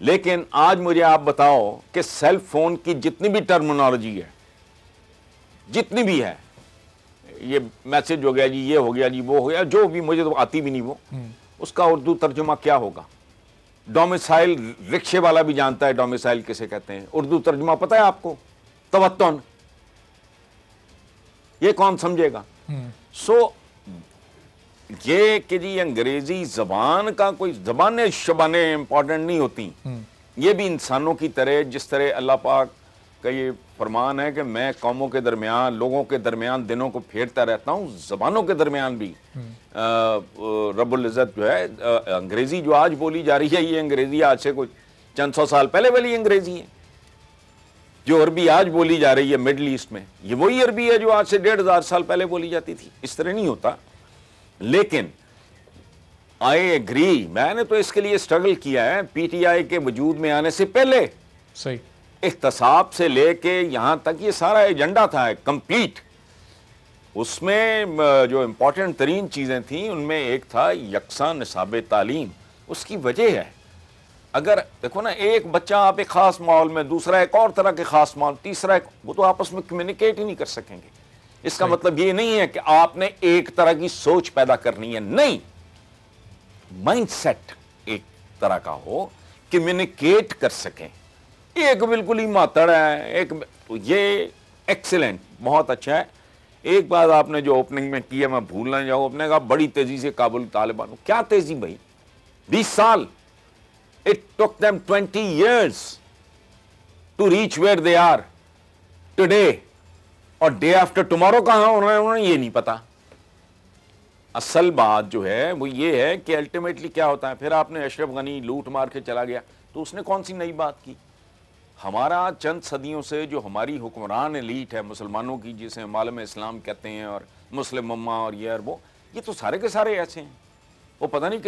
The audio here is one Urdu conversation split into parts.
لیکن آج مجھے آپ بتاؤ کہ سیل فون کی جتنی بھی ٹرمینالوجی ہے، جتنی بھی ہے، یہ میسج ہو گیا جی، یہ ہو گیا جی، وہ ہو گیا، جو بھی، مجھے تو آتی بھی نہیں وہ، اس کا اردو ترجمہ کیا ہوگا؟ ڈومیسائل، رکشے والا بھی جانتا ہے ڈومیسائل کسے کہتے ہیں، اردو ترجمہ پتہ ہے آپ کو؟ توتن، یہ کون سمجھے گا؟ سو یہ کہ جی انگریزی زبان کا کوئی زبانیں شبانیں امپورٹنٹ نہیں ہوتی، یہ بھی انسانوں کی طرح، جس طرح اللہ پاک کا یہ فرمان ہے کہ میں قوموں کے درمیان، لوگوں کے درمیان دنوں کو پھیرتا رہتا ہوں، زبانوں کے درمیان بھی رب العزت جو ہے، انگریزی جو آج بولی جا رہی ہے، یہ انگریزی آج سے کوئی چند سو سال پہلے والی انگریزی ہے۔ جو عربی آج بولی جا رہی ہے مڈل ایسٹ میں، یہ وہی عربی ہے جو آج سے 1500 سال پہلے بولی جاتی تھی۔ اس طرح نہیں ہوتا، لیکن آئی ایگری، میں نے تو اس کے لیے اسٹرگل کیا ہے پی ٹی آئی کے وجود میں آنے سے پہلے، صحیح، احتساب سے لے کے یہاں تک یہ سارا ایجنڈا تھا کمپلیٹ۔ اس میں جو امپورٹنٹ ترین چیزیں تھیں ان میں ایک تھا یکساں نصاب تعلیم۔ اس کی وجہ ہے، اگر دیکھو نا، ایک بچہ آپ ایک خاص ماحول میں، دوسرا ایک اور طرح کے خاص ماحول، تیسرا ایک، وہ تو آپس میں کمیونیکیٹ ہی نہیں کر سکیں گے۔ اس کا مطلب یہ نہیں ہے کہ آپ نے ایک طرح کی سوچ پیدا کرنی ہے، نہیں، مائنڈ سیٹ ایک طرح کا ہو، کمیونیکیٹ کر سکیں۔ ایک بالکل ہی ماتڑ ہے، ایک یہ ایکسیلنٹ، بہت اچھا ہے۔ ایک بات آپ نے جو اوپننگ میں کی ہے، میں بھول نہ جاؤں، آپ نے کہا بڑی تیزی سے کابل طالبانوں، کیا تیزی بھائی؟ 20 سال، it took them 20 years to reach where they are today، اور ڈے آفٹر ٹمارو کہاں انہوں نے یہ نہیں پتا۔ اصل بات جو ہے وہ یہ ہے کہ الٹیمیٹلی کیا ہوتا ہے، پھر آپ نے اشرف غنی لوٹ مار کے چلا گیا، تو اس نے کون سی نئی بات کی؟ ہمارا چند صدیوں سے جو ہماری حکمران ایلیٹ ہے مسلمانوں کی، جسے ہم عالم اسلام کہتے ہیں، اور مسلم امہ اور یہ تو سارے کے سارے ایسے ہیں۔ وہ پتہ نہیں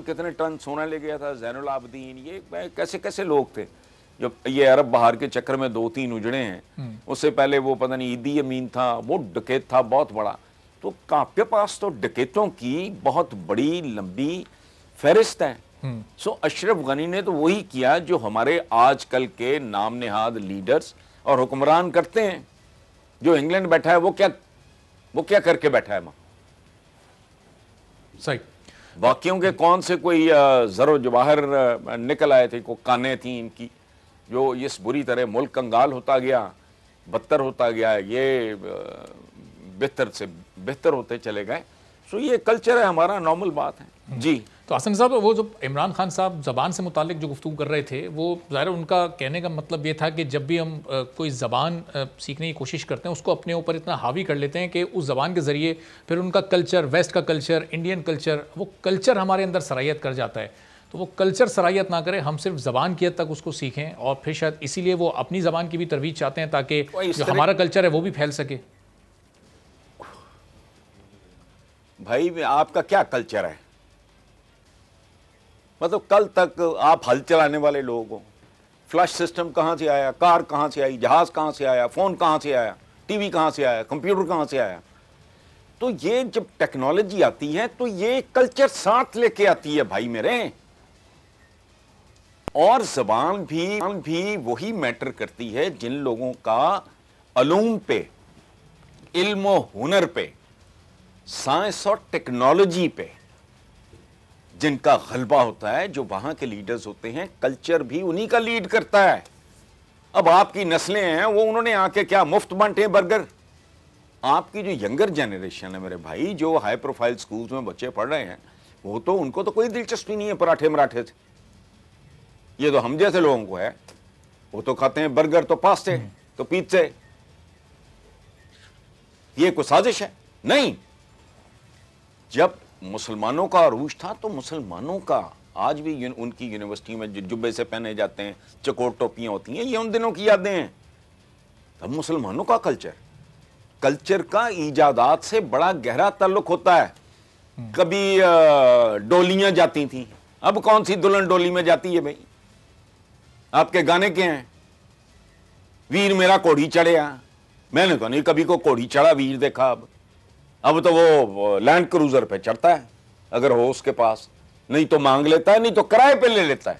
کتنے ٹن سونا لے گیا تھا زین العابدین، یہ کیسے کیسے لوگ تھے جو یہ عرب بہار کے چکر میں 2-3 اجڑے ہیں۔ اس سے پہلے وہ پتہ نہیں عیدی امین تھا، وہ ڈکیت تھا بہت بڑا۔ تو آپ کے پاس تو ڈکیتوں کی بہت بڑی لمبی فہرست ہے۔ سو اشرف غنی نے تو وہی کیا جو ہمارے آج کل کے نام نہاد لیڈرز اور حکمران کرتے ہیں۔ جو انگلینڈ بیٹھا ہے وہ کیا کر کے بیٹھا ہے ماں؟ صحیح، واقعوں کے کون سے کوئی زر و جواہر نکل آئے تھے، کوئی کانیں تھیں ان کی، جو اس بری طرح ملک کنگال ہوتا گیا، بدتر ہوتا گیا، یہ بہتر سے بہتر ہوتے چلے گئے۔ سو یہ کلچر ہے ہمارا، نارمل بات ہے۔ جی تو حسن صاحب، وہ جو عمران خان صاحب زبان سے متعلق جو گفتگو کر رہے تھے، وہ ظاہر ان کا کہنے کا مطلب یہ تھا کہ جب بھی ہم کوئی زبان سیکھنے کی کوشش کرتے ہیں، اس کو اپنے اوپر اتنا حاوی کر لیتے ہیں کہ اس زبان کے ذریعے پھر ان کا کلچر، ویسٹ کا کلچر، انڈین کلچر، وہ کلچر ہمارے اندر سرایت کر جاتا ہے۔ تو وہ کلچر سرایت نہ کرے، ہم صرف زبان کی حد تک اس کو سیکھیں، اور پھر شاید اسی لیے وہ اپنی زبان کی بھی ترویج چاہتے ہیں تاکہ جو ہمارا کلچر ہے وہ بھی پھیل سکے۔ بھائی آپ کا کیا کلچر ہے؟ مطلب کل تک آپ ہل چلانے والے لوگ ہو، فلش سسٹم کہاں سے آیا، کار کہاں سے آئی، جہاز کہاں سے آیا، فون کہاں سے آیا، ٹی وی کہاں سے آیا، کمپیوٹر کہاں سے آیا؟ تو یہ جب ٹیکنالوجی آتی ہے تو یہ کلچر ساتھ لے کے آتی ہے بھائی میرے۔ اور زبان بھی وہی میٹر کرتی ہے جن لوگوں کا علوم پہ، علم و ہنر پہ، سائنس اور ٹیکنالوجی پہ جن کا غلبہ ہوتا ہے، جو وہاں کے لیڈرز ہوتے ہیں، کلچر بھی انہی کا لیڈ کرتا ہے۔ اب آپ کی نسلیں ہیں، وہ انہوں نے آ کے کیا مفت بانٹے برگر؟ آپ کی جو ینگر جنریشن ہے میرے بھائی، جو ہائی پروفائل سکولز میں بچے پڑھ رہے ہیں، وہ تو ان کو تو کوئی دلچسپی نہیں ہے پراٹھے مراٹھے سے۔ یہ تو ہم جیسے لوگوں کو ہے، وہ تو کھاتے ہیں برگر، تو پاستے، تو پیزے۔ یہ کوئی سازش ہے؟ نہیں۔ جب مسلمانوں کا عروج تھا تو مسلمانوں کا، آج بھی ان کی یونیورسٹی میں جو جبے سے پہنے جاتے ہیں، چکور ٹوپیاں ہوتی ہیں، یہ ان دنوں کی یادیں ہیں۔ تب مسلمانوں کا کلچر کا ایجادات سے بڑا گہرا تعلق ہوتا ہے۔ کبھی ڈولیاں جاتی تھیں، اب کون سی دلہن ڈولی میں جاتی ہے بھائی؟ آپ کے گانے کیا ہیں؟ ویر میرا کوڑی چڑھیا، میں نے تو نہیں کبھی کو کوڑی چڑھا ویر دیکھا۔ اب تو وہ لینڈ کروزر پہ چڑھتا ہے اگر ہو اس کے پاس، نہیں تو مانگ لیتا ہے، نہیں تو کرائے پہ لے لیتا ہے۔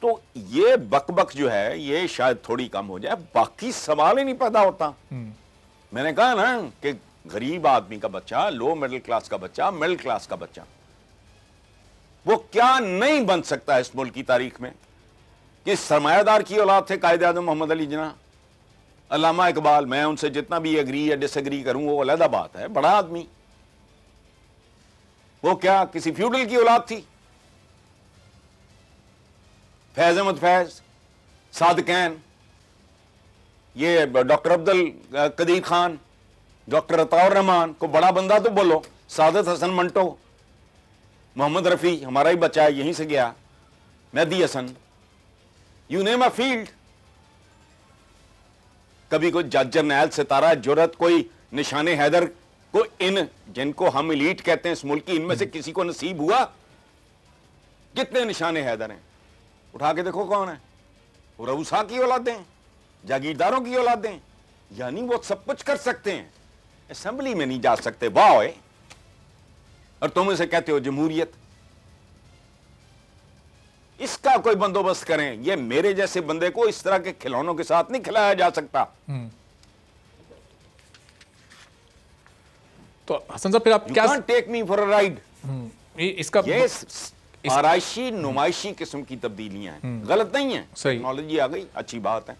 تو یہ بک بک جو ہے یہ شاید تھوڑی کم ہو جائے, باقی سوال ہی نہیں پیدا ہوتا. میں نے کہا نا کہ غریب آدمی کا بچہ, لو مڈل کلاس کا بچہ, مڈل کلاس کا بچہ, وہ کیا نہیں بن سکتا اس ملک کی تاریخ میں. کہ سرمایہ دار کی اولاد تھے قائد اعظم محمد علی جناح, علامہ اقبال, میں ان سے جتنا بھی ایگری یا ڈس ایگری کروں وہ علیحدہ بات ہے, بڑا آدمی. وہ کیا کسی فیوڈل کی اولاد تھی؟ فیض احمد فیض, صادقین, یہ ڈاکٹر عبد القدیر خان, ڈاکٹر عطاء الرحمان, کو بڑا بندہ تو بولو. سعادت حسن منٹو, محمد رفیع ہمارا ہی بچہ ہے, یہیں سے گیا, مہدی حسن, یو نیم اے فیلڈ. کبھی کوئی جج جرنیل, ستارہ جرت, کوئی نشان حیدر کو, ان جن کو ہم ایلیٹ کہتے ہیں اس ملک کی, ان میں سے کسی کو نصیب ہوا؟ کتنے نشان حیدر ہیں؟ اٹھا کے دیکھو کون ہے. وہ رؤسا کی اولادیں, جاگیرداروں کی اولادیں, یعنی وہ سب کچھ کر سکتے ہیں, اسمبلی میں نہیں جا سکتے. واہ, اور تم اسے کہتے ہو جمہوریت. اس کا کوئی بندوبست کریں. یہ میرے جیسے بندے کو اس طرح کے کھلونوں کے ساتھ نہیں کھلایا جا سکتا. تو حسن صاحب پھر آپ کیا ٹیک می فار اے رائڈ. اس کا یہ آرائشی نمائشی قسم کی تبدیلیاں ہیں, غلط نہیں ہیں. ٹیکنالوجی آ گئی, اچھی بات ہے,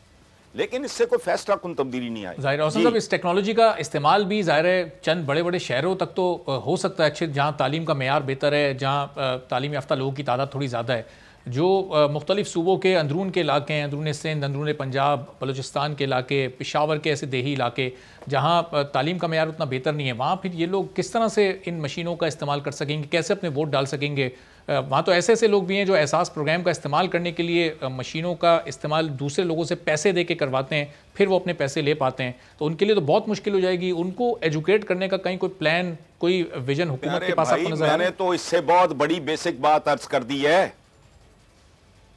لیکن اس سے کوئی فیصلہ کن تبدیلی نہیں آئی. ظاہر حسن صاحب اس ٹیکنالوجی کا استعمال بھی ظاہر ہے چند بڑے بڑے شہروں تک تو ہو سکتا ہے اچھے, جہاں تعلیم کا معیار بہتر ہے, جہاں تعلیم یافتہ لوگوں کی تعداد تھوڑی زیادہ ہے. جو مختلف صوبوں کے اندرون کے علاقے ہیں, اندرون سندھ, اندرون پنجاب, بلوچستان کے علاقے, پشاور کے ایسے دیہی علاقے جہاں تعلیم کا معیار اتنا بہتر نہیں ہے, وہاں پھر یہ لوگ کس طرح سے ان مشینوں کا استعمال کر سکیں گے, کیسے اپنے ووٹ ڈال سکیں گے؟ وہاں تو ایسے ایسے لوگ بھی ہیں جو احساس پروگرام کا استعمال کرنے کے لیے مشینوں کا استعمال دوسرے لوگوں سے پیسے دے کے کرواتے ہیں, پھر وہ اپنے پیسے لے پاتے ہیں, تو ان کے لیے تو بہت مشکل ہو جائے گی. ان کو ایجوکیٹ کرنے کا کہیں کوئی پلان, کوئی ویژن حکومت کے پاس آپ کو نظر آ رہا ہے؟ میں نے تو اس سے بہت بڑی بیسک بات عرض کر دی ہے.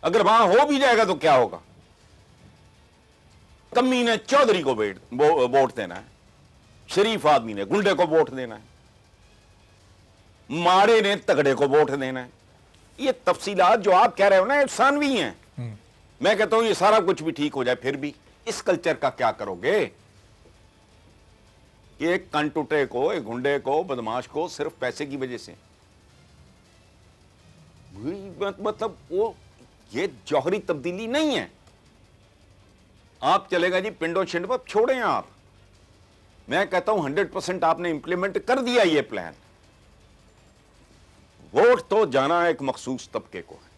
اگر وہاں ہو بھی جائے گا تو کیا ہوگا؟ کمی نے چودھری کو ووٹ دینا ہے, شریف آدمی نے گنڈے کو ووٹ دینا ہے, ماڑے نے تگڑے کو ووٹ دینا ہے. یہ تفصیلات جو آپ کہہ رہے ہو نا, ثانوی ہیں. میں کہتا ہوں یہ سارا کچھ بھی ٹھیک ہو جائے, پھر بھی اس کلچر کا کیا کرو گے کہ ایک کنٹوٹے کو, ایک گنڈے کو, بدماش کو صرف پیسے کی وجہ سے, مطلب وہ یہ جوہری تبدیلی نہیں ہے. آپ چلے گا جی پنڈو چھنڈ پر, چھوڑیں آپ. میں کہتا ہوں 100% آپ نے امپلیمنٹ کر دیا یہ پلان. ووٹ تو جانا ایک مخصوص طبقے کو ہے.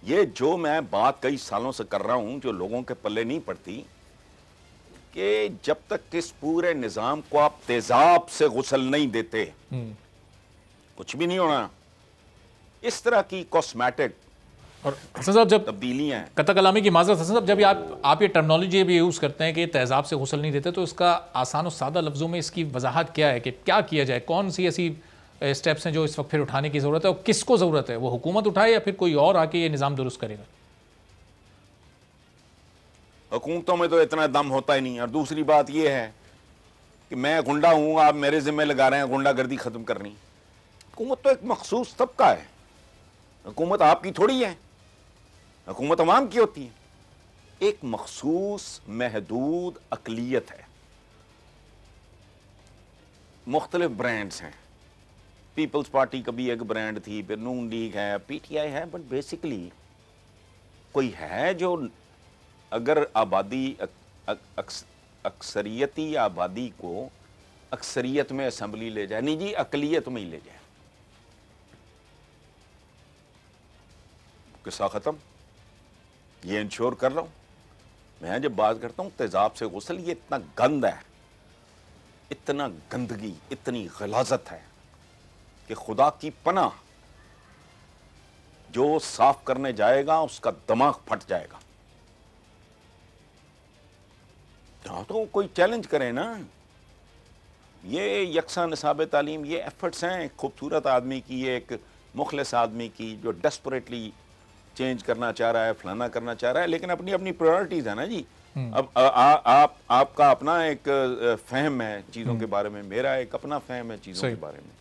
یہ جو میں بات کئی سالوں سے کر رہا ہوں جو لوگوں کے پلے نہیں پڑتی, کہ جب تک اس پورے نظام کو آپ تیزاب سے غسل نہیں دیتے کچھ بھی نہیں ہونا. اس طرح کی کاسمیٹک اور حسن صاحب جب تبدیلیاں ہیں, قطع کلامی کی معذرت, حسن صاحب جب آپ یہ ٹرمنالوجی بھی یوز کرتے ہیں کہ تیزاب سے غسل نہیں دیتے, تو اس کا آسان و سادہ لفظوں میں اس کی وضاحت کیا ہے کہ کیا کیا جائے؟ کون سی ایسی اسٹیپس ہیں جو اس وقت پھر اٹھانے کی ضرورت ہے, اور کس کو ضرورت ہے؟ وہ حکومت اٹھائے یا پھر کوئی اور آ کے یہ نظام درست کرے گا؟ حکومتوں میں تو اتنا دم ہوتا ہی نہیں. اور دوسری بات یہ ہے کہ میں گنڈا ہوں, آپ میرے ذمہ لگا رہے ہیں گنڈا گردی ختم کرنی. حکومت تو ایک مخصوص طبقہ ہے, حکومت آپ کی تھوڑی ہے, حکومت عوام کی ہوتی ہے. ایک مخصوص محدود اقلیت ہے, مختلف برانڈز ہیں. پیپلز پارٹی کبھی ایک برانڈ تھی, پھر نون لیگ ہے, پی ٹی آئی ہے, بٹ بیسکلی کوئی ہے جو اگر آبادی اکثریتی آبادی کو اکثریت میں اسمبلی لے جائے, نہیں جی اقلیت میں ہی لے جائے, قصہ ختم. یہ انشور کر رہا ہوں میں جب بات کرتا ہوں تیزاب سے غسل, یہ اتنا گند ہے, اتنا گندگی, اتنی غلاظت ہے کہ خدا کی پناہ جو صاف کرنے جائے گا اس کا دماغ پھٹ جائے گا. تو کوئی چیلنج کرے نا. یہ یکساں نصاب تعلیم, یہ ایفرٹس ہیں ایک خوبصورت آدمی کی, ایک مخلص آدمی کی جو ڈیسپریٹلی چینج کرنا چاہ رہا ہے, فلانا کرنا چاہ رہا ہے, لیکن اپنی اپنی پرائرٹیز ہیں نا جی. اب آپ کا اپنا ایک فہم ہے چیزوں کے بارے میں, میرا ایک اپنا فہم ہے چیزوں کے بارے میں.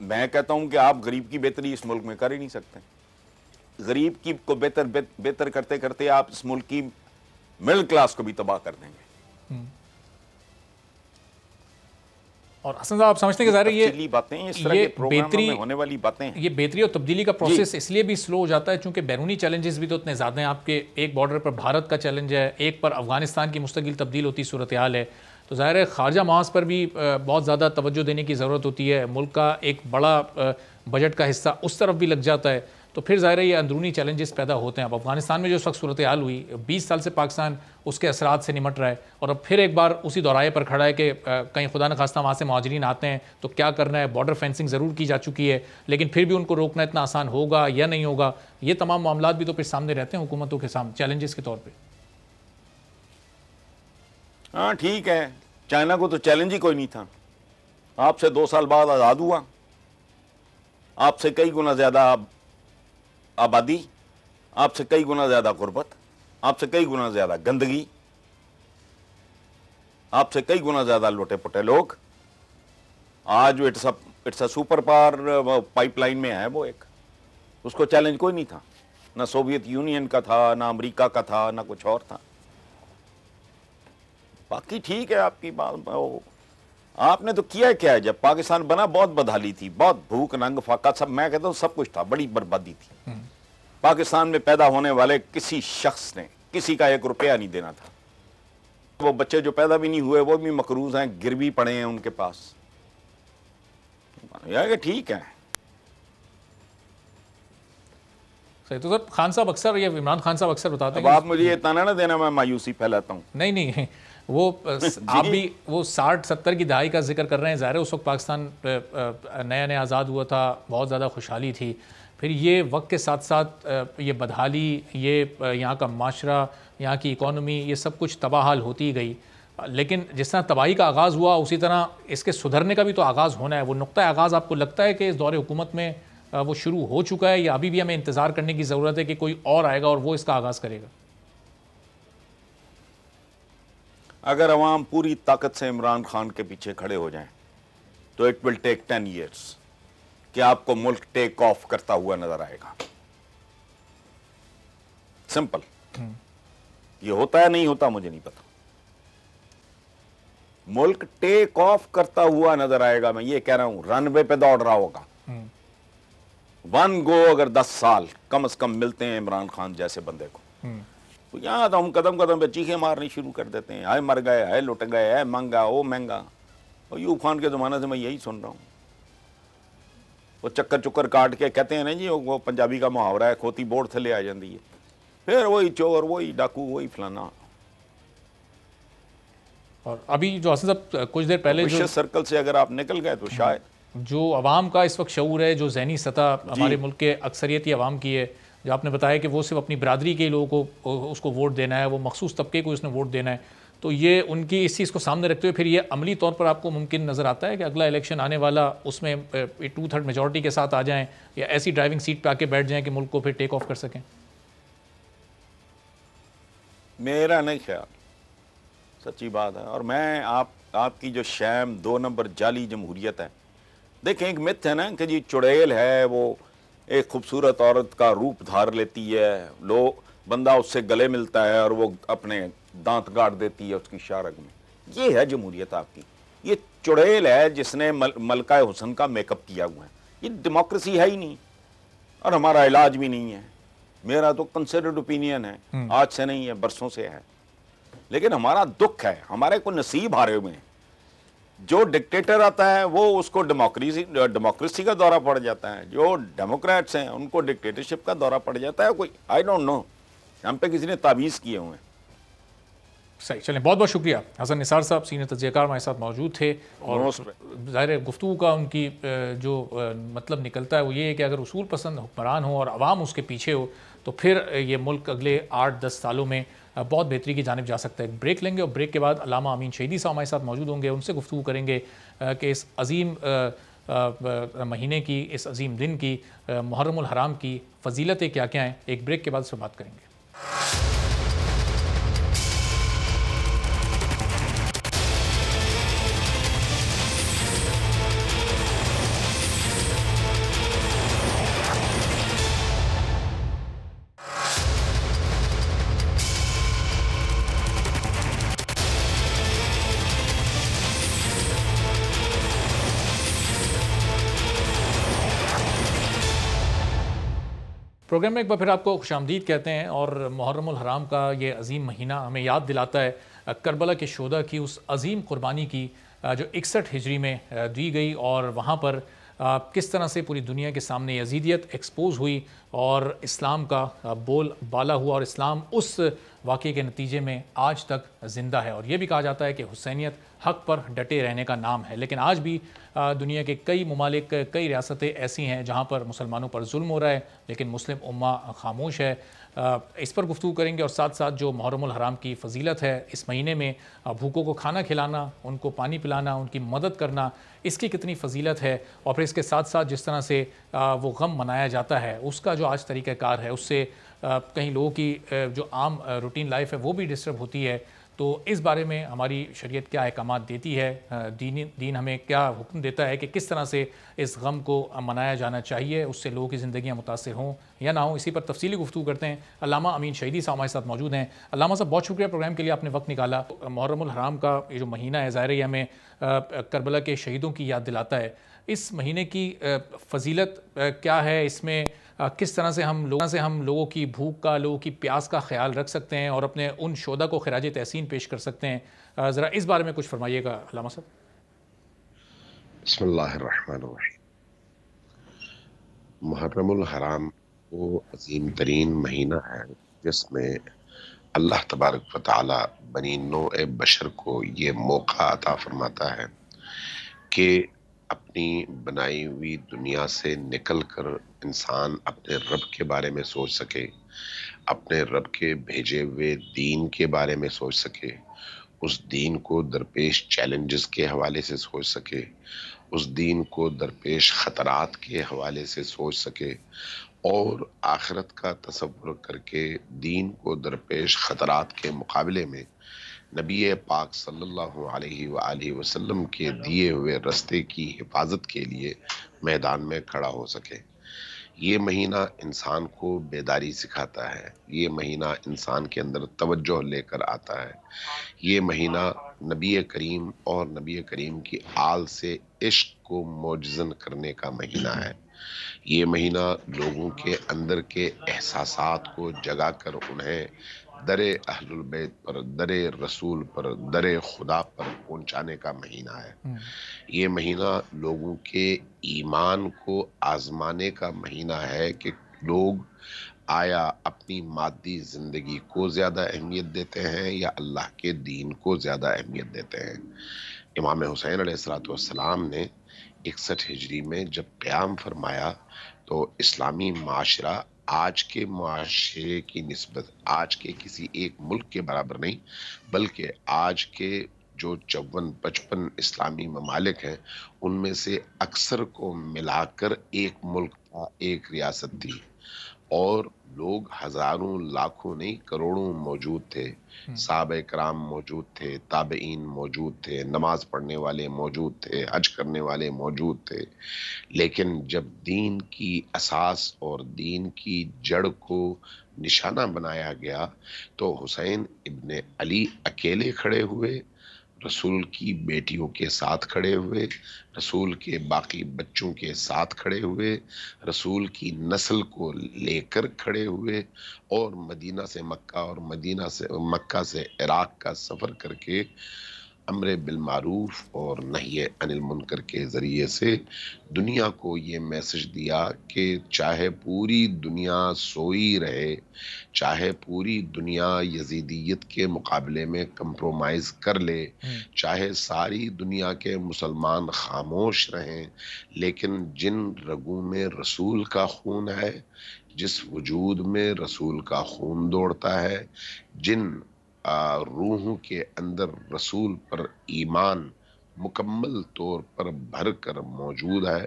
میں کہتا ہوں کہ آپ غریب کی بہتری اس ملک میں کر ہی نہیں سکتے. غریب کی کو بہتر کرتے کرتے آپ اس ملک کی مڈل کلاس کو بھی تباہ کر دیں گے. اور حسن صاحب آپ سمجھتے ہیں کہ ظاہر تفصیلی باتیں اس طرح کے پروگراموں میں ہونے والی باتیں ہیں. یہ بہتری اور تبدیلی کا پروسیس اس لیے بھی سلو ہو جاتا ہے چونکہ بیرونی چیلنجز بھی تو اتنے زیادہ ہیں. آپ کے ایک بارڈر پر بھارت کا چیلنج ہے, ایک پر افغانستان کی مستقل تبدیل ہوتی صورتحال ہے, تو ظاہر ہے خارجہ محاذ پر بھی بہت زیادہ توجہ دینے کی ضرورت ہوتی ہے. ملک کا ایک بڑا بجٹ کا حصہ اس طرف بھی لگ جاتا ہے, تو پھر ظاہر ہے یہ اندرونی چیلنجز پیدا ہوتے ہیں. اب افغانستان میں جو اس وقت صورتحال ہوئی, 20 سال سے پاکستان اس کے اثرات سے نمٹ رہا ہے, اور اب پھر ایک بار اسی دورائے پر کھڑا ہے کہ کہیں خدا نخواستہ وہاں سے مہاجرین آتے ہیں تو کیا کرنا ہے. بارڈر فینسنگ ضرور کی جا چکی ہے, لیکن پھر بھی ان کو روکنا اتنا آسان ہوگا یا نہیں ہوگا, یہ تمام معاملات بھی تو پھر سامنے رہتے ہیں حکومتوں کے سامنے چیلنجز کے طور پہ. ہاں ٹھیک ہے, چائنا کو تو چیلنج ہی کوئی نہیں تھا. آپ سے 2 سال بعد آزاد ہوا, آپ سے کئی گنا زیادہ آبادی, آپ سے کئی گنا زیادہ غربت, آپ سے کئی گنا زیادہ گندگی, آپ سے کئی گنا زیادہ لوٹے پٹے لوگ. آج it's a super power pipeline میں ہے وہ ایک, اس کو چیلنج کوئی نہیں تھا. نہ سوویت یونین کا تھا, نہ امریکہ کا تھا, نہ کچھ اور تھا. باقی ٹھیک ہے آپ کی بات, آپ نے تو کیا کیا ہے. جب پاکستان بنا بہت بدحالی تھی, بہت بھوک ننگ فاقہ سب, میں کہتا ہوں سب کچھ تھا, بڑی بربادی تھی. پاکستان میں پیدا ہونے والے کسی شخص نے کسی کا 1 روپیہ نہیں دینا تھا. وہ بچے جو پیدا بھی نہیں ہوئے وہ بھی مقروض ہیں, گروی پڑے ہیں ان کے پاس. یہ کہ ٹھیک ہے. صحیح. تو سر خان صاحب اکثر, یا عمران خان صاحب اکثر بتاتے ہیں, اب آپ مجھے یہ تانا نہ دینا میں مایوسی پھیلاتا ہوں. نہیں وہ آپ بھی وہ 60-70 کی دہائی کا ذکر کر رہے ہیں. ظاہر ہے اس وقت پاکستان نیا آزاد ہوا تھا, بہت زیادہ خوشحالی تھی. پھر یہ وقت کے ساتھ ساتھ یہ بدحالی, یہ یہاں کا معاشرہ, یہاں کی اکانومی, یہ سب کچھ تباہ حال ہوتی گئی. لیکن جس طرح تباہی کا آغاز ہوا اسی طرح اس کے سدھرنے کا بھی تو آغاز ہونا ہے. وہ نقطہ آغاز آپ کو لگتا ہے کہ اس دور حکومت میں وہ شروع ہو چکا ہے, یا ابھی بھی ہمیں انتظار کرنے کی ضرورت ہے کہ کوئی اور آئے گا اور وہ اس کا آغاز کرے گا؟ اگر عوام پوری طاقت سے عمران خان کے پیچھے کھڑے ہو جائیں تو اٹ ول ٹیک 10 years کہ آپ کو ملک ٹیک آف کرتا ہوا نظر آئے گا. سمپل. یہ ہوتا ہے نہیں ہوتا مجھے نہیں پتا. ملک ٹیک آف کرتا ہوا نظر آئے گا. میں یہ کہہ رہا ہوں, رن وے پہ دوڑ رہا ہوگا. 1 go اگر 10 سال کم از کم ملتے ہیں عمران خان جیسے بندے کو, تو یہاں تو ہم قدم قدم پہ چیخیں مارنی شروع کر دیتے ہیں, ہائے مر گئے, ہائے لٹ گئے, ہائے مہنگا, وہ مہنگا. اور ایوب خان کے زمانے سے میں یہی سن رہا ہوں. وہ چکر چکر کاٹ کے کہتے ہیں نا جی, وہ پنجابی کا محاورہ ہے, کھوتی بورڈ تھلے آ جاندی ہے. پھر وہی چور, وہی ڈاکو, وہی فلانا. اور ابھی جو حسن صاحب کچھ دیر پہلے جو سرکل سے اگر آپ نکل گئے تو شاید جو عوام کا اس وقت شعور ہے, جو ذہنی سطح ہمارے ملک کے اکثریتی عوام کی ہے, جو آپ نے بتایا کہ وہ صرف اپنی برادری کے لوگوں کو اس کو ووٹ دینا ہے, وہ مخصوص طبقے کو اس نے ووٹ دینا ہے, تو یہ ان کی اس چیز کو سامنے رکھتے ہوئے پھر یہ عملی طور پر آپ کو ممکن نظر آتا ہے کہ اگلا الیکشن آنے والا اس میں 2/3 میجورٹی کے ساتھ آ جائیں, یا ایسی ڈرائیونگ سیٹ پہ آ کے بیٹھ جائیں کہ ملک کو پھر ٹیک آف کر سکیں؟ میرا نہیں خیال, سچی بات ہے. اور میں آپ کی جو شیم 2 نمبر جعلی جمہوریت ہے, دیکھیں ایک مت ہے نا کہ جی چڑیل ہے, وہ ایک خوبصورت عورت کا روپ دھار لیتی ہے, بندہ اس سے گلے ملتا ہے اور وہ اپنے دانت گاڑ دیتی ہے اس کی شارگ میں. یہ ہے جمہوریت آپ کی. یہ چڑیل ہے جس نے ملکہ حسن کا میک اپ کیا ہوا ہے. یہ ڈیموکریسی ہے ہی نہیں, اور ہمارا علاج بھی نہیں ہے. میرا تو کنسیڈرڈ اوپینین ہے, آج سے نہیں ہے, برسوں سے ہے. لیکن ہمارا دکھ ہے, ہمارے کو نصیب ہارے ہوئے ہیں. جو ڈکٹیٹر آتا ہے وہ اس کو ڈیموکریسی کا دورہ پڑ جاتا ہے, جو ڈیموکریٹس ہیں ان کو ڈکٹیٹرشپ کا دورہ پڑ جاتا ہے. کوئی آئی ڈونٹ نو, ہم پہ کسی نے تعویذ کیے ہوئے ہیں. صحیح. چلیں, بہت بہت شکریہ. حسن نثار صاحب سینئر تجزیہ کار ہمارے ساتھ موجود تھے, اور ظاہر گفتگو کا ان کی جو مطلب نکلتا ہے وہ یہ ہے کہ اگر اصول پسند حکمران ہو اور عوام اس کے پیچھے ہو تو پھر یہ ملک اگلے 8-10 سالوں میں بہت بہتری کی جانب جا سکتا ہے. ایک بریک لیں گے, اور بریک کے بعد علامہ امین شہیدی صاحب ہمارے ساتھ موجود ہوں گے. ان سے گفتگو کریں گے کہ اس عظیم مہینے کی, اس عظیم دن کی, محرم الحرام کی فضیلتیں کیا کیا ہیں. ایک بریک کے بعد اس پر بات کریں گے. پروگرام میں ایک بار پھر آپ کو خوشامدید کہتے ہیں، اور محرم الحرام کا یہ عظیم مہینہ ہمیں یاد دلاتا ہے کربلا کے شہداء کی اس عظیم قربانی کی جو 61 ہجری میں دی گئی، اور وہاں پر کس طرح سے پوری دنیا کے سامنے یزیدیت ایکسپوز ہوئی اور اسلام کا بول بالا ہوا، اور اسلام اس واقعے کے نتیجے میں آج تک زندہ ہے۔ اور یہ بھی کہا جاتا ہے کہ حسینیت حق پر ڈٹے رہنے کا نام ہے، لیکن آج بھی دنیا کے کئی ممالک، کئی ریاستیں ایسی ہیں جہاں پر مسلمانوں پر ظلم ہو رہا ہے، لیکن مسلم امہ خاموش ہے۔ اس پر گفتگو کریں گے، اور ساتھ ساتھ جو محرم الحرام کی فضیلت ہے اس مہینے میں، بھوکوں کو کھانا کھلانا، ان کو پانی پلانا، ان کی مدد کرنا، اس کی کتنی فضیلت ہے، اور پھر اس کے ساتھ ساتھ جس طرح سے وہ غم منایا جاتا ہے اس کا جو آج طریقہ کار ہے، اس سے کہیں لوگوں کی جو عام روٹین لائف ہے وہ بھی ڈسٹرب ہوتی ہے۔ تو اس بارے میں ہماری شریعت کیا احکامات دیتی ہے، دین ہمیں کیا حکم دیتا ہے کہ کس طرح سے اس غم کو منایا جانا چاہیے، اس سے لوگوں کی زندگیاں متاثر ہوں یا نہ ہوں، اسی پر تفصیلی گفتگو کرتے ہیں۔ علامہ امین شہیدی صاحب ہمارے ساتھ موجود ہیں۔ علامہ صاحب، بہت شکریہ پروگرام کے لیے آپ نے وقت نکالا۔ محرم الحرام کا یہ جو مہینہ ہے، ظاہر ہے ہمیں کربلا کے شہیدوں کی یاد دلاتا ہے۔ اس مہینے کی فضیلت کیا ہے، اس میں کس طرح سے ہم لوگوں کی بھوک کا، لوگوں کی پیاس کا خیال رکھ سکتے ہیں اور اپنے ان شہداء کو خراج تحسین پیش کر سکتے ہیں، ذرا اس بارے میں کچھ فرمائیے گا علامہ صاحب۔ بسم اللہ الرحمن الرحیم۔ محرم الحرام وہ عظیم ترین مہینہ ہے جس میں اللہ تبارک و تعالی بنی نوع بشر کو یہ موقع عطا فرماتا ہے کہ اپنی بنائی ہوئی دنیا سے نکل کر انسان اپنے رب کے بارے میں سوچ سکے، اپنے رب کے بھیجے ہوئے دین کے بارے میں سوچ سکے، اس دین کو درپیش چیلنجز کے حوالے سے سوچ سکے، اس دین کو درپیش خطرات کے حوالے سے سوچ سکے، اور آخرت کا تصور کر کے دین کو درپیش خطرات کے مقابلے میں نبی پاک صلی اللہ علیہ وآلہ وسلم کے دیے ہوئے رستے کی حفاظت کے لیے میدان میں کھڑا ہو سکے۔ یہ مہینہ انسان کو بیداری سکھاتا ہے، یہ مہینہ انسان کے اندر توجہ لے کر آتا ہے، یہ مہینہ نبی کریم اور نبی کریم کی آل سے عشق کو معجزن کرنے کا مہینہ ہے۔ یہ مہینہ لوگوں کے اندر کے احساسات کو جگا کر انہیں در اہل البیت پر، در رسول پر، در خدا پر پہنچانے کا مہینہ ہے۔ یہ مہینہ لوگوں کے ایمان کو آزمانے کا مہینہ ہے کہ لوگ آیا اپنی مادی زندگی کو زیادہ اہمیت دیتے ہیں یا اللہ کے دین کو زیادہ اہمیت دیتے ہیں۔ امام حسین علیہ السلام نے 61 ہجری میں جب قیام فرمایا تو اسلامی معاشرہ آج کے معاشرے کی نسبت آج کے کسی ایک ملک کے برابر نہیں، بلکہ آج کے جو 54-55 اسلامی ممالک ہیں ان میں سے اکثر کو ملا کر ایک ملک تھا، ایک ریاست تھی، اور لوگ ہزاروں لاکھوں نہیں کروڑوں موجود تھے۔ صحابہ کرام موجود تھے، تابعین موجود تھے، نماز پڑھنے والے موجود تھے، حج کرنے والے موجود تھے، لیکن جب دین کی اساس اور دین کی جڑ کو نشانہ بنایا گیا تو حسین ابن علی اکیلے کھڑے ہوئے، رسول کی بیٹیوں کے ساتھ کھڑے ہوئے، رسول کے باقی بچوں کے ساتھ کھڑے ہوئے، رسول کی نسل کو لے کر کھڑے ہوئے، اور مدینہ سے مکہ اور مکہ سے عراق کا سفر کر کے امر بالمعروف اور نہی عن المنکر کے ذریعے سے دنیا کو یہ میسج دیا کہ چاہے پوری دنیا سوئی رہے، چاہے پوری دنیا یزیدیت کے مقابلے میں کمپرومائز کر لے، چاہے ساری دنیا کے مسلمان خاموش رہیں، لیکن جن رگوں میں رسول کا خون ہے، جس وجود میں رسول کا خون دوڑتا ہے، جن روحوں کے اندر رسول پر ایمان مکمل طور پر بھر کر موجود ہے،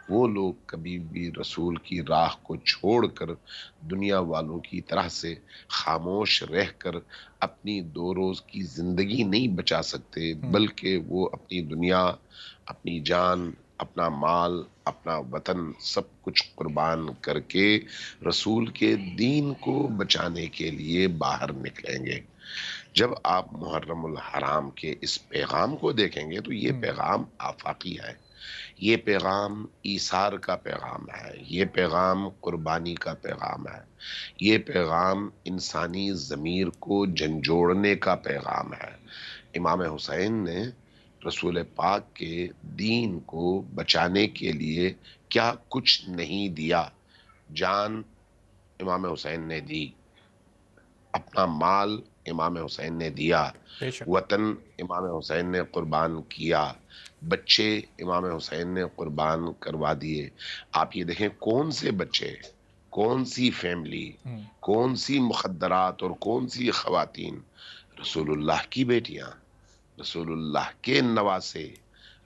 وہ لوگ کبھی بھی رسول کی راہ کو چھوڑ کر دنیا والوں کی طرح سے خاموش رہ کر اپنی 2 روز کی زندگی نہیں بچا سکتے، بلکہ وہ اپنی دنیا، اپنی جان، اپنا مال، اپنا وطن سب کچھ قربان کر کے رسول کے دین کو بچانے کے لیے باہر نکلیں گے۔ جب آپ محرم الحرام کے اس پیغام کو دیکھیں گے تو یہ پیغام آفاقی ہے، یہ پیغام ایثار کا پیغام ہے، یہ پیغام قربانی کا پیغام ہے، یہ پیغام انسانی ضمیر کو جھنجھوڑنے کا پیغام ہے۔ امام حسین نے رسول پاک کے دین کو بچانے کے لیے کیا کچھ نہیں دیا۔ جان امام حسین نے دی، اپنا مال امام حسین نے دیا، بے شک۔ وطن امام حسین نے قربان کیا، بچے امام حسین نے قربان کروا دیے۔ آپ یہ دیکھیں کون سے بچے، کون سی فیملی، کون سی مخدرات اور کون سی خواتین، رسول اللہ کی بیٹیاں، رسول اللہ کے نواسے،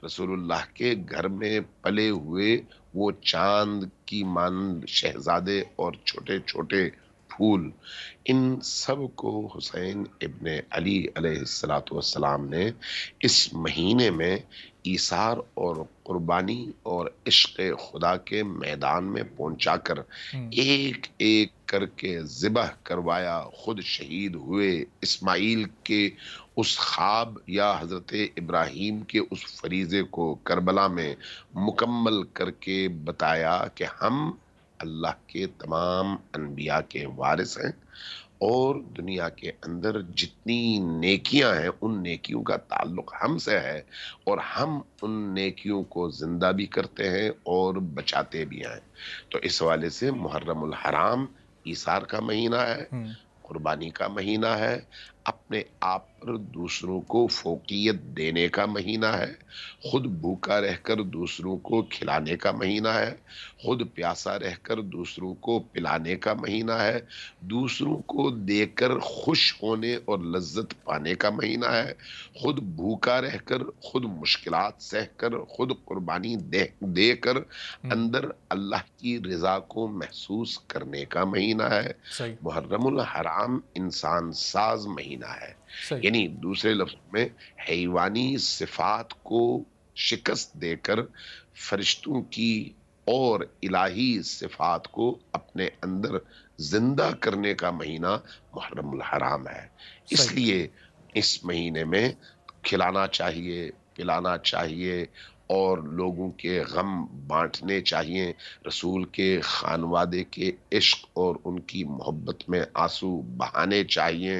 رسول اللہ کے گھر میں پلے ہوئے وہ چاند کی مانند شہزادے اور چھوٹے چھوٹے پھول، ان سب کو حسین ابن علی علیہ السلام نے اس مہینے میں ایثار اور قربانی اور عشق خدا کے میدان میں پہنچا کر ایک ایک کر کے ذبح کروایا، خود شہید ہوئے، اسماعیل کے اس خواب یا حضرت ابراہیم کے اس فریضے کو کربلا میں مکمل کر کے بتایا کہ ہم اللہ کے تمام انبیاء کے وارث ہیں، اور دنیا کے اندر جتنی نیکیاں ہیں ان نیکیوں کا تعلق ہم سے ہے، اور ہم ان نیکیوں کو زندہ بھی کرتے ہیں اور بچاتے بھی ہیں۔ تو اس حوالے سے محرم الحرام ایثار کا مہینہ ہے، قربانی کا مہینہ ہے، اپنے آپ پر دوسروں کو فوقیت دینے کا مہینہ ہے، خود بھوکا رہ کر دوسروں کو کھلانے کا مہینہ ہے، خود پیاسا رہ کر دوسروں کو پلانے کا مہینہ ہے، دوسروں کو دے کر خوش ہونے اور لذت پانے کا مہینہ ہے، خود بھوکا رہ کر، خود مشکلات سہ کر، خود قربانی دے کر اندر اللہ کی رضا کو محسوس کرنے کا مہینہ ہے۔ صحیح۔ محرم الحرام انسان ساز مہینہ ہے، صحیح۔ یعنی دوسرے لفظ میں حیوانی صفات کو شکست دے کر فرشتوں کی اور الہی صفات کو اپنے اندر زندہ کرنے کا مہینہ محرم الحرام ہے۔ اس صحیح۔ لیے اس مہینے میں کھلانا چاہیے، پلانا چاہیے اور لوگوں کے غم بانٹنے چاہیے، رسول کے خانوادے کے عشق اور ان کی محبت میں آنسو بہانے چاہیے،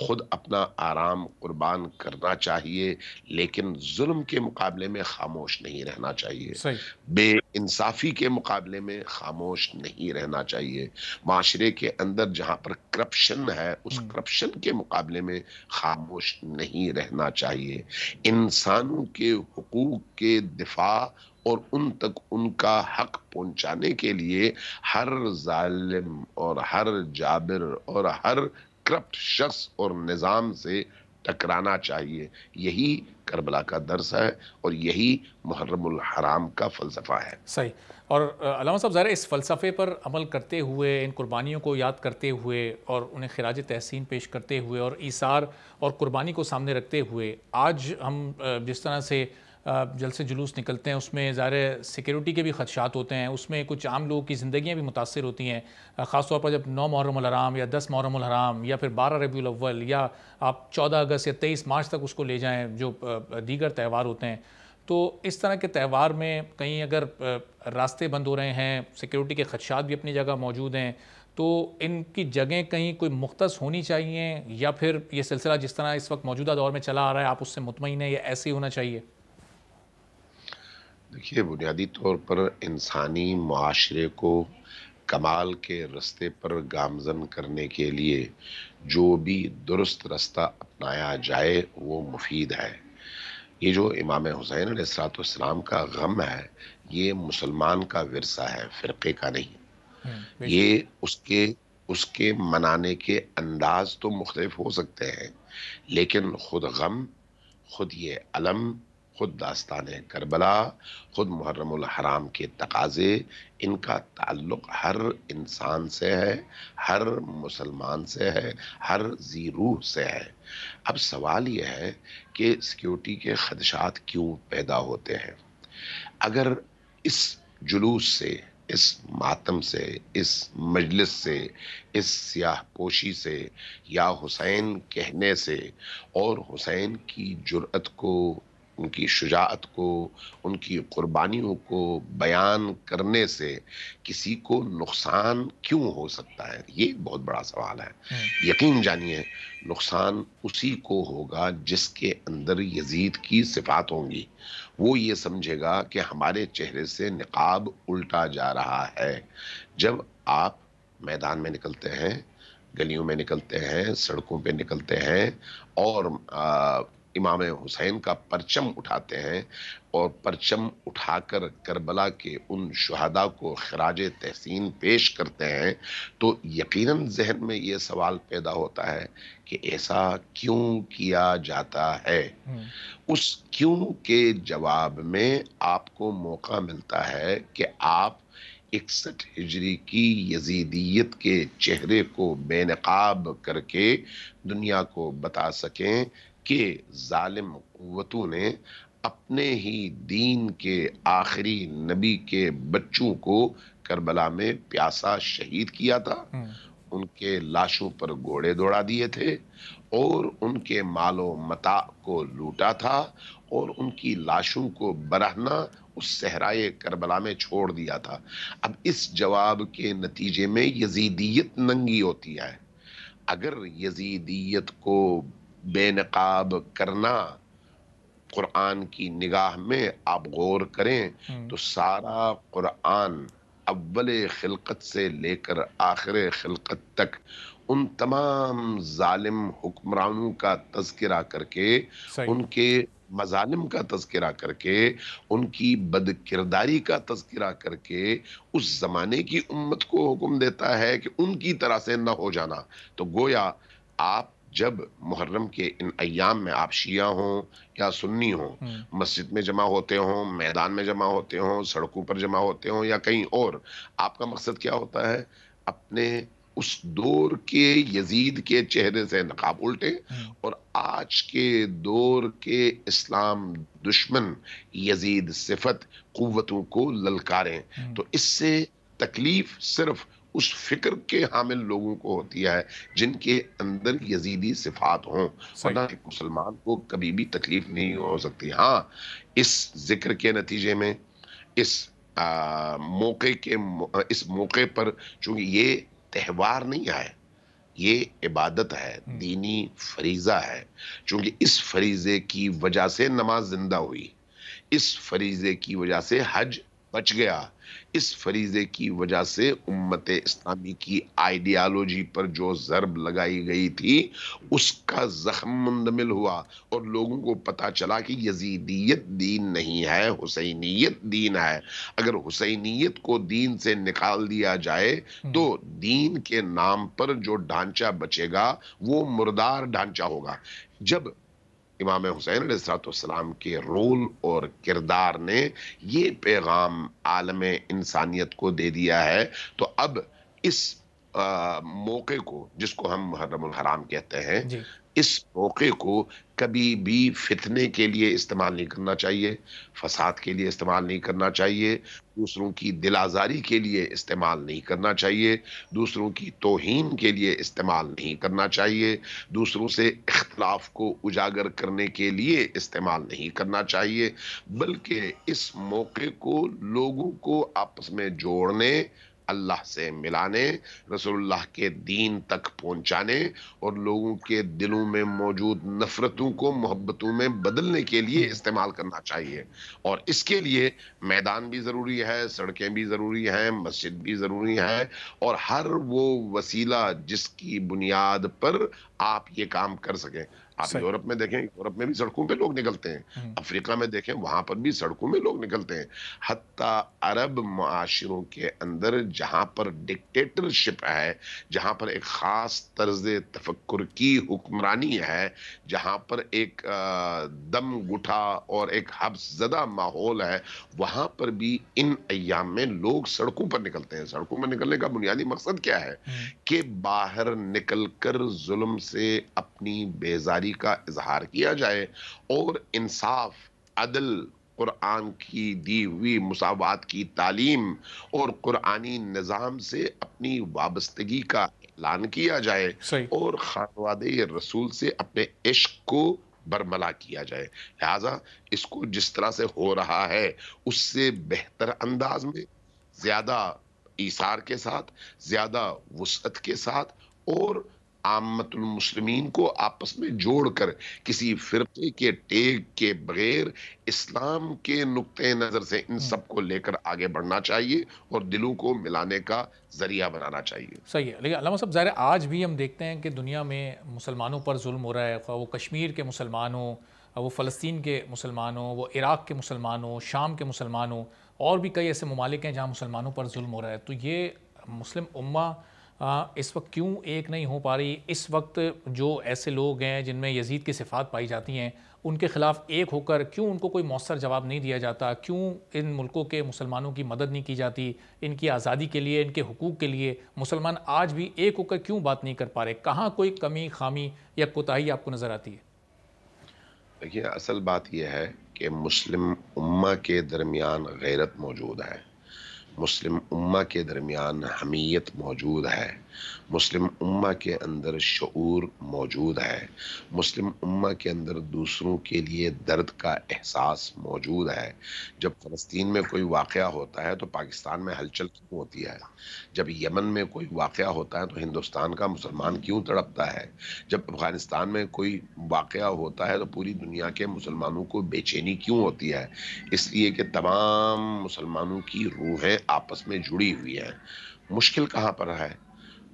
خود اپنا آرام قربان کرنا چاہیے، لیکن ظلم کے مقابلے میں خاموش نہیں رہنا چاہیے، صحیح۔ بے انصافی کے مقابلے میں خاموش نہیں رہنا چاہیے، معاشرے کے اندر جہاں پر کرپشن ہے اس کرپشن کے مقابلے میں خاموش نہیں رہنا چاہیے، انسانوں کے حقوق کے دفاع اور ان تک ان کا حق پہنچانے کے لیے ہر ظالم اور ہر جابر اور ہر کرپٹ شخص اور نظام سے ٹکرانا چاہیے۔ یہی کربلا کا درس ہے اور یہی محرم الحرام کا فلسفہ ہے۔ صحیح۔ اور علامہ صاحب ظاہر ہے اس فلسفے پر عمل کرتے ہوئے، ان قربانیوں کو یاد کرتے ہوئے اور انہیں خراج تحسین پیش کرتے ہوئے اور ایثار اور قربانی کو سامنے رکھتے ہوئے، آج ہم جس طرح سے جلسے جلوس نکلتے ہیں اس میں ظاہر سیکیورٹی کے بھی خدشات ہوتے ہیں، اس میں کچھ عام لوگوں کی زندگیاں بھی متاثر ہوتی ہیں، خاص طور پر جب 9 محرم الحرام یا 10 محرم الحرام یا پھر 12 ربیع الاول یا آپ 14 اگست یا 23 مارچ تک اس کو لے جائیں جو دیگر تہوار ہوتے ہیں، تو اس طرح کے تہوار میں کہیں اگر راستے بند ہو رہے ہیں، سیکیورٹی کے خدشات بھی اپنی جگہ موجود ہیں، تو ان کی جگہیں کہیں کوئی مختص ہونی چاہیے، یا پھر یہ سلسلہ جس طرح اس وقت موجودہ دور میں چلا آ رہا ہے آپ اس سے مطمئن ہیں، یا ایسے ہی ہونا چاہیے؟ دیکھیے، بنیادی طور پر انسانی معاشرے کو کمال کے رستے پر گامزن کرنے کے لیے جو بھی درست رستہ اپنایا جائے وہ مفید ہے۔ یہ جو امام حسین علیہ السلام کا غم ہے یہ مسلمان کا ورثہ ہے، فرقے کا نہیں۔ یہ اس کے منانے کے انداز تو مختلف ہو سکتے ہیں، لیکن خود غم، خود یہ علم، خود داستان کربلا، خود محرم الحرام کے تقاضے، ان کا تعلق ہر انسان سے ہے، ہر مسلمان سے ہے، ہر ذی روح سے ہے۔ اب سوال یہ ہے کہ سیکیورٹی کے خدشات کیوں پیدا ہوتے ہیں؟ اگر اس جلوس سے، اس ماتم سے، اس مجلس سے، اس سیاہ پوشی سے یا حسین کہنے سے اور حسین کی جرأت کو ان کی شجاعت کو، ان کی قربانیوں کو بیان کرنے سے کسی کو نقصان کیوں ہو سکتا ہے؟ یہ بہت بڑا سوال ہے۔ یقین جانیے نقصان اسی کو ہوگا جس کے اندر یزید کی صفات ہوں گی۔ وہ یہ سمجھے گا کہ ہمارے چہرے سے نقاب الٹا جا رہا ہے۔ جب آپ میدان میں نکلتے ہیں، گلیوں میں نکلتے ہیں، سڑکوں پہ نکلتے ہیں اور امام حسین کا پرچم اٹھاتے ہیں اور پرچم اٹھا کر کربلا کے ان شہداء کو خراج تحسین پیش کرتے ہیں، تو یقیناً ذہن میں یہ سوال پیدا ہوتا ہے کہ ایسا کیوں کیا جاتا ہے؟ اس کیوں کے جواب میں آپ کو موقع ملتا ہے کہ آپ 61 ہجری کی یزیدیت کے چہرے کو بے نقاب کر کے دنیا کو بتا سکیں کہ ظالم قوتوں نے اپنے ہی دین کے آخری نبی کے بچوں کو کربلا میں پیاسا شہید کیا تھا، ان کے لاشوں پر گھوڑے دوڑا دیے تھے اور ان کے مال و متاع کو لوٹا تھا اور ان کی لاشوں کو برہنہ اس صحرائے کربلا میں چھوڑ دیا تھا۔ اب اس جواب کے نتیجے میں یزیدیت ننگی ہوتی ہے۔ اگر یزیدیت کو بے نقاب کرنا قرآن کی نگاہ میں آپ غور کریں تو سارا قرآن اول خلقت سے لے کر آخر خلقت تک ان تمام ظالم حکمرانوں کا تذکرہ کر کے، ان کے مظالم کا تذکرہ کر کے، ان کی بد کرداری کا تذکرہ کر کے اس زمانے کی امت کو حکم دیتا ہے کہ ان کی طرح سے نہ ہو جانا۔ تو گویا آپ جب محرم کے ان ایام میں آپ شیعہ ہوں یا سنی ہوں، مسجد میں جمع ہوتے ہوں، میدان میں جمع ہوتے ہوں، سڑکوں پر جمع ہوتے ہوں یا کہیں اور، آپ کا مقصد کیا ہوتا ہے؟ اپنے اس دور کے یزید کے چہرے سے نقاب الٹے اور آج کے دور کے اسلام دشمن یزید صفت قوتوں کو للکاریں۔ تو اس سے تکلیف صرف اس فکر کے حامل لوگوں کو ہوتی ہے جن کے اندر یزیدی صفات ہوں، ورنہ ایک مسلمان کو کبھی بھی تکلیف نہیں ہو سکتی۔ ہاں، اس ذکر کے نتیجے میں اس موقع پر چونکہ یہ تہوار نہیں ہے، یہ عبادت ہے، دینی فریضہ ہے، چونکہ اس فریضے کی وجہ سے نماز زندہ ہوئی، اس فریضے کی وجہ سے حج بچ گیا، اس فریضے کی وجہ سے امت اسلامی کی آئیڈیالوجی پر جو ضرب لگائی گئی تھی اس کا زخم مندمل ہوا اور لوگوں کو پتا چلا کہ یزیدیت دین نہیں ہے، حسینیت دین ہے۔ اگر حسینیت کو دین سے نکال دیا جائے تو دین کے نام پر جو ڈھانچہ بچے گا وہ مردار ڈھانچہ ہوگا۔ جب امام حسین علیہ السلام کے رول اور کردار نے یہ پیغام عالم انسانیت کو دے دیا ہے، تو اب اس موقع کو، جس کو ہم محرم الحرام کہتے ہیں، اس موقع کو کبھی بھی فتنے کے لیے استعمال نہیں کرنا چاہیے، فساد کے لیے استعمال نہیں کرنا چاہیے، دوسروں کی دل آزاری کے لیے استعمال نہیں کرنا چاہیے، دوسروں کی توہین کے لیے استعمال نہیں کرنا چاہیے، دوسروں سے اختلاف کو اجاگر کرنے کے لیے استعمال نہیں کرنا چاہیے، بلکہ اس موقع کو لوگوں کو آپس میں جوڑنے، اللہ سے ملانے، رسول اللہ کے دین تک پہنچانے اور لوگوں کے دلوں میں موجود نفرتوں کو محبتوں میں بدلنے کے لیے استعمال کرنا چاہیے۔ اور اس کے لیے میدان بھی ضروری ہے، سڑکیں بھی ضروری ہیں، مسجد بھی ضروری ہے، اور ہر وہ وسیلہ جس کی بنیاد پر آپ یہ کام کر سکیں۔ آپ یورپ میں دیکھیں، یورپ میں بھی سڑکوں پہ لوگ نکلتے ہیں، افریقہ میں دیکھیں وہاں پر بھی سڑکوں میں لوگ نکلتے ہیں، حتیٰ عرب معاشروں کے اندر جہاں پر ڈکٹیٹرشپ ہے، جہاں پر ایک خاص طرز تفکر کی حکمرانی ہے، جہاں پر ایک دم گٹھا اور ایک حبس زدہ ماحول ہے، وہاں پر بھی ان ایام میں لوگ سڑکوں پر نکلتے ہیں۔ سڑکوں پر نکلنے کا بنیادی مقصد کیا ہے؟ کہ باہر نکل کر ظلم سے اپنی بیزاری کا اظہار کیا جائے اور انصاف، عدل، قرآن کی دی ہوئی مساوات کی تعلیم اور قرآنی نظام سے اپنی وابستگی کا اعلان کیا جائے اور خانوادہ رسول سے اپنے عشق کو برملا کیا جائے. لہذا اس کو جس طرح سے ہو رہا ہے اس سے بہتر انداز میں، زیادہ ایثار کے ساتھ، زیادہ وسعت کے ساتھ، اور عامت المسلمین کو آپس میں جوڑ کر کسی فرقے کے ٹیگ کے بغیر اسلام کے نقطۂ نظر سے ان سب کو لے کر آگے بڑھنا چاہیے اور دلوں کو ملانے کا ذریعہ بنانا چاہیے. صحیح ہے. لیکن علامہ صاحب ظاہر ہے آج بھی ہم دیکھتے ہیں کہ دنیا میں مسلمانوں پر ظلم ہو رہا ہے، خواہ وہ کشمیر کے مسلمان ہوں، وہ فلسطین کے مسلمان ہوں، وہ عراق کے مسلمان ہوں، شام کے مسلمان ہوں، اور بھی کئی ایسے ممالک ہیں جہاں مسلمانوں پر ظلم ہو رہا ہے. تو یہ مسلم امہ اس وقت کیوں ایک نہیں ہو پا رہی؟ اس وقت جو ایسے لوگ ہیں جن میں یزید کی صفات پائی جاتی ہیں ان کے خلاف ایک ہو کر کیوں ان کو کوئی مؤثر جواب نہیں دیا جاتا؟ کیوں ان ملکوں کے مسلمانوں کی مدد نہیں کی جاتی؟ ان کی آزادی کے لیے، ان کے حقوق کے لیے مسلمان آج بھی ایک ہو کر کیوں بات نہیں کر پا رہے؟ کہاں کوئی کمی، خامی یا کوتاہی آپ کو نظر آتی ہے؟ دیکھیے، اصل بات یہ ہے کہ مسلم امہ کے درمیان غیرت موجود ہے، مسلم امہ کے درمیان حمیت موجود ہے، مسلم امہ کے اندر شعور موجود ہے، مسلم امہ کے اندر دوسروں کے لیے درد کا احساس موجود ہے. جب فلسطین میں کوئی واقعہ ہوتا ہے تو پاکستان میں ہلچل کیوں ہوتی ہے؟ جب یمن میں کوئی واقعہ ہوتا ہے تو ہندوستان کا مسلمان کیوں تڑپتا ہے؟ جب افغانستان میں کوئی واقعہ ہوتا ہے تو پوری دنیا کے مسلمانوں کو بے چینی کیوں ہوتی ہے؟ اس لیے کہ تمام مسلمانوں کی روحیں آپس میں جڑی ہوئی ہیں. مشکل کہاں پر ہے؟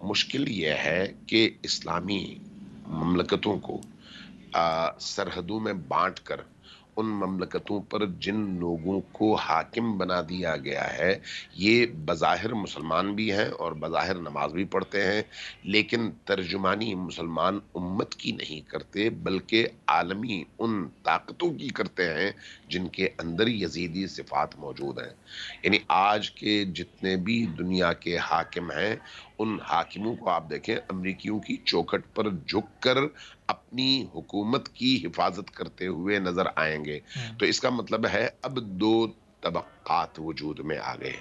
مشکل یہ ہے کہ اسلامی مملکتوں کو سرحدوں میں بانٹ کر ان مملکتوں پر جن لوگوں کو حاکم بنا دیا گیا ہے، یہ بظاہر مسلمان بھی ہیں اور بظاہر نماز بھی پڑھتے ہیں، لیکن ترجمانی مسلمان امت کی نہیں کرتے بلکہ عالمی ان طاقتوں کی کرتے ہیں جن کے اندر یزیدی صفات موجود ہیں. یعنی آج کے جتنے بھی دنیا کے حاکم ہیں ان حاکموں کو آپ دیکھیں امریکیوں کی چوکھٹ پر جھک کر اپنی حکومت کی حفاظت کرتے ہوئے نظر آئیں گے. تو اس کا مطلب ہے اب دو طبقات وجود میں آ گئے.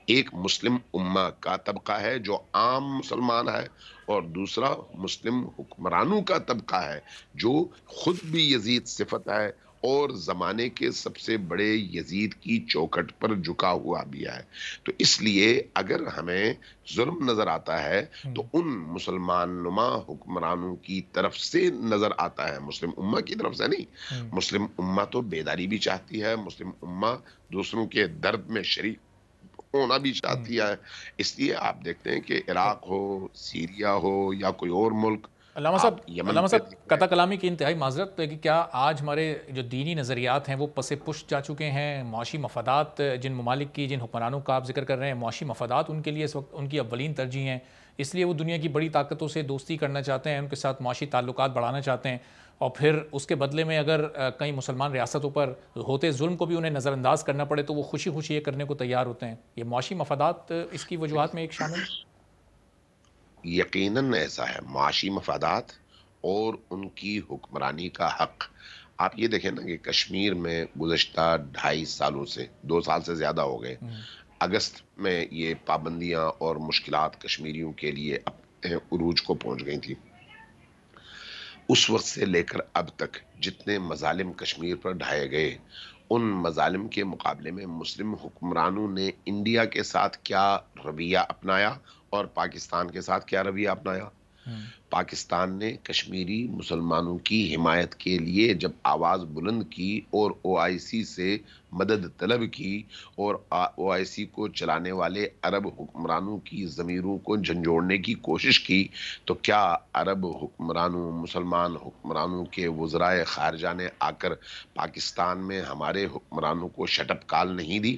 ایک مسلم امہ کا طبقہ ہے جو عام مسلمان ہے، اور دوسرا مسلم حکمرانوں کا طبقہ ہے جو خود بھی یزید صفت ہے اور زمانے کے سب سے بڑے یزید کی چوکھٹ پر جھکا ہوا بھی ہے. تو اس لیے اگر ہمیں ظلم نظر آتا ہے تو ان مسلمان نما حکمرانوں کی طرف سے نظر آتا ہے، مسلم امہ کی طرف سے نہیں. مسلم امہ تو بیداری بھی چاہتی ہے، مسلم امہ دوسروں کے درد میں شریک ہونا بھی چاہتی ہے. اس لیے آپ دیکھتے ہیں کہ عراق ہو، سیریا ہو یا کوئی اور ملک، علامہ صاحب قطع کلامی کی انتہائی معذرت ہے کہ کیا آج ہمارے جو دینی نظریات ہیں وہ پس پشت جا چکے ہیں؟ معاشی مفادات جن ممالک کی، جن حکمرانوں کا آپ ذکر کر رہے ہیں، معاشی مفادات ان کے لیے اس وقت ان کی اولین ترجیح ہیں، اس لیے وہ دنیا کی بڑی طاقتوں سے دوستی کرنا چاہتے ہیں، ان کے ساتھ معاشی تعلقات بڑھانا چاہتے ہیں، اور پھر اس کے بدلے میں اگر کئی مسلمان ریاستوں پر ہوتے ظلم کو بھی انہیں نظر انداز کرنا پڑے تو وہ خوشی خوشی یہ کرنے کو تیار ہوتے ہیں. یہ معاشی مفادات اس کی وجوہات میں ایک شامل ہے؟ یقیناً ایسا ہے، معاشی مفادات اور ان کی حکمرانی کا حق. آپ یہ دیکھیں نا کہ کشمیر میں گزشتہ 2.5 سالوں سے 2 سال سے زیادہ ہو گئے، اگست میں یہ پابندیاں اور مشکلات کشمیریوں کے لیے اپنے عروج کو پہنچ گئی تھی. اس وقت سے لے کر اب تک جتنے مظالم کشمیر پر ڈھائے گئے، ان مظالم کے مقابلے میں مسلم حکمرانوں نے انڈیا کے ساتھ کیا رویہ اپنایا اور پاکستان کے ساتھ کیا رویہ اپنایا. پاکستان نے کشمیری مسلمانوں کی حمایت کے لیے جب آواز بلند کی اور OIC سے مدد طلب کی اور OIC کو چلانے والے عرب حکمرانوں کی ضمیروں کو جھنجھوڑنے کی کوشش کی، تو کیا عرب حکمرانوں، مسلمان حکمرانوں کے وزرائے خارجہ نے آ کر پاکستان میں ہمارے حکمرانوں کو شٹ اپ کال نہیں دی؟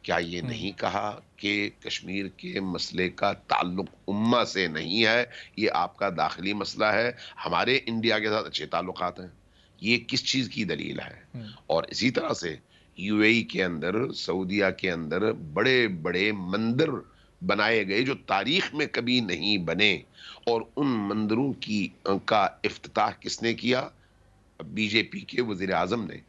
کیا یہ نہیں کہا کہ کشمیر کے مسئلے کا تعلق امہ سے نہیں ہے، یہ آپ کا داخلی مسئلہ ہے، ہمارے انڈیا کے ساتھ اچھے تعلقات ہیں؟ یہ کس چیز کی دلیل ہے؟ اور اسی طرح سے UAE کے اندر، سعودیہ کے اندر بڑے بڑے مندر بنائے گئے جو تاریخ میں کبھی نہیں بنے، اور ان مندروں کا افتتاح کس نے کیا؟ BJP کے وزیر اعظم نے.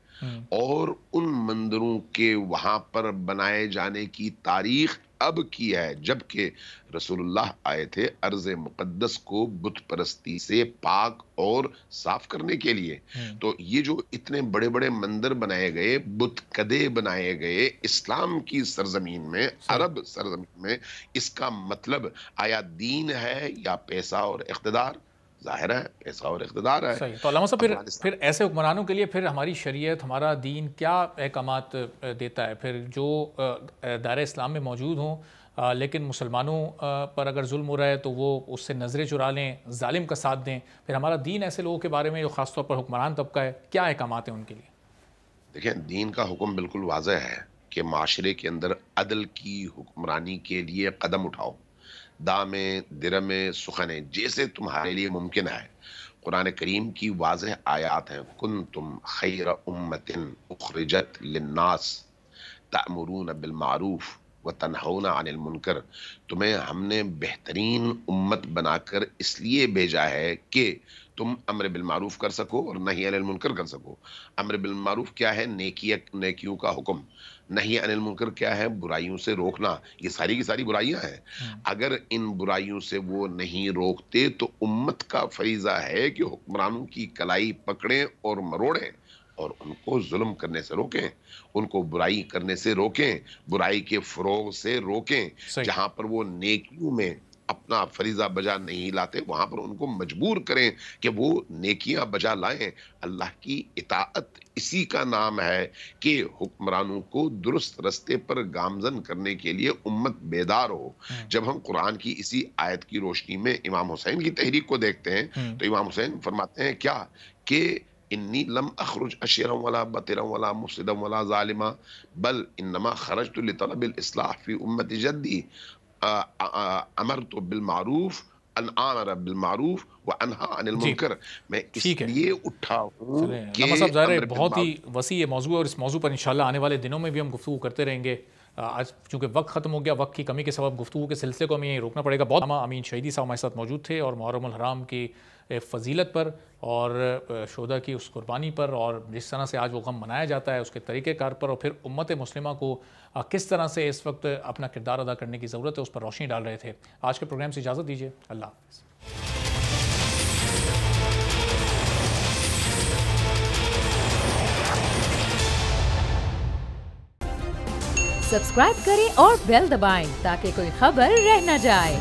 اور ان مندروں کے وہاں پر بنائے جانے کی تاریخ اب کی ہے، جبکہ رسولullah آئے تھے ارض مقدس کو بت پرستی سے پاک اور صاف کرنے کے لیے۔ تو یہ جو اتنے بڑے بڑے مندر بنائے گئے، بت کدے بنائے گئے اسلام کی سرزمین میں، عرب سرزمین میں، اس کا مطلب آیا دین ہے یا پیسہ اور اقتدار؟ ظاہر ہے پیسہ اور اقتدار ہے۔ صحیح۔ تو علامہ صاحب پھر ایسے حکمرانوں کے لیے پھر ہماری شریعت، ہمارا دین کیا احکامات دیتا ہے؟ پھر جو دائرہ اسلام میں موجود ہوں لیکن مسلمانوں پر اگر ظلم ہو رہا ہے تو وہ اس سے نظریں چرا لیں، ظالم کا ساتھ دیں، پھر ہمارا دین ایسے لوگوں کے بارے میں جو خاص طور پر حکمران طبقہ ہے، کیا احکامات ہیں ان کے لیے؟ دیکھیں، دین کا حکم بالکل واضح ہے کہ معاشرے کے اندر عدل کی حکمرانی کے لیے قدم اٹھاؤ، دامیں درمیں سخنیں جیسے تمہارے لیے ممکن ہے۔ قرآن کریم کی واضح آیات ہیں، کنتم خیر امت اخرجت للناس تأمرون بالمعروف وتنہون عن المنکر، تمہیں ہم نے بہترین امت بنا کر اس لیے بھیجا ہے کہ تم امر بالمعروف کر سکو اور نہی عن المنکر کر سکو۔ امر بالمعروف کیا ہے؟ نیکیوں کا حکم۔ نہی عن المنکر کیا ہے؟ برائیوں سے روکنا۔ یہ ساری کی ساری برائیاں ہیں۔ اگر ان برائیوں سے وہ نہیں روکتے تو امت کا فریضہ ہے کہ حکمرانوں کی کلائی پکڑیں اور مروڑیں اور ان کو ظلم کرنے سے روکیں، ان کو برائی کرنے سے روکیں، برائی کے فروغ سے روکیں۔ جہاں پر وہ نیکیوں میں اپنا فریضہ بجا نہیں لاتے وہاں پر ان کو مجبور کریں کہ وہ نیکیاں بجا لائیں۔ اللہ کی اطاعت اسی کا نام ہے کہ حکمرانوں کو درست رستے پر گامزن کرنے کے لیے امت بیدار ہو۔ جب ہم قرآن کی اسی آیت کی روشنی میں امام حسین کی تحریک کو دیکھتے ہیں تو امام حسین فرماتے ہیں کیا کہ انی لم اخرج اشرا ولا بطرا ولا مفسدا ولا ظالما بل انما خرجت لطلب الاصلاح فی امت جدی امرت بالمعروف ان آمر بالمعروف وانہا عن المنکر۔ میں اس لیے اٹھا ہوں کہ علامہ صاحب ظاہر ہے بہت ہی وسیع موضوع ہے اور اس موضوع پر انشاءاللہ آنے والے دنوں میں بھی ہم گفتگو کرتے رہیں گے۔ آج چونکہ وقت ختم ہو گیا، وقت کی کمی کے سبب گفتگو کے سلسلے کو ہمیں یہیں روکنا پڑے گا۔ بہت امین شہیدی صاحب ہمارے ساتھ موجود تھے اور محرم الحرام کی فضیلت پر اور شہداء کی اس قربانی پر اور جس طرح سے آج وہ غم منایا جاتا ہے اس کے طریقہ کار پر اور پھر امت مسلمہ کو کس طرح سے اس وقت اپنا کردار ادا کرنے کی ضرورت ہے اس پر روشنی ڈال رہے تھے۔ آج کے پروگرام سے اجازت دیجیے، اللہ حافظ۔ سبسکرائب کریں اور بیل دبائیں تاکہ کوئی خبر رہ نہ جائے۔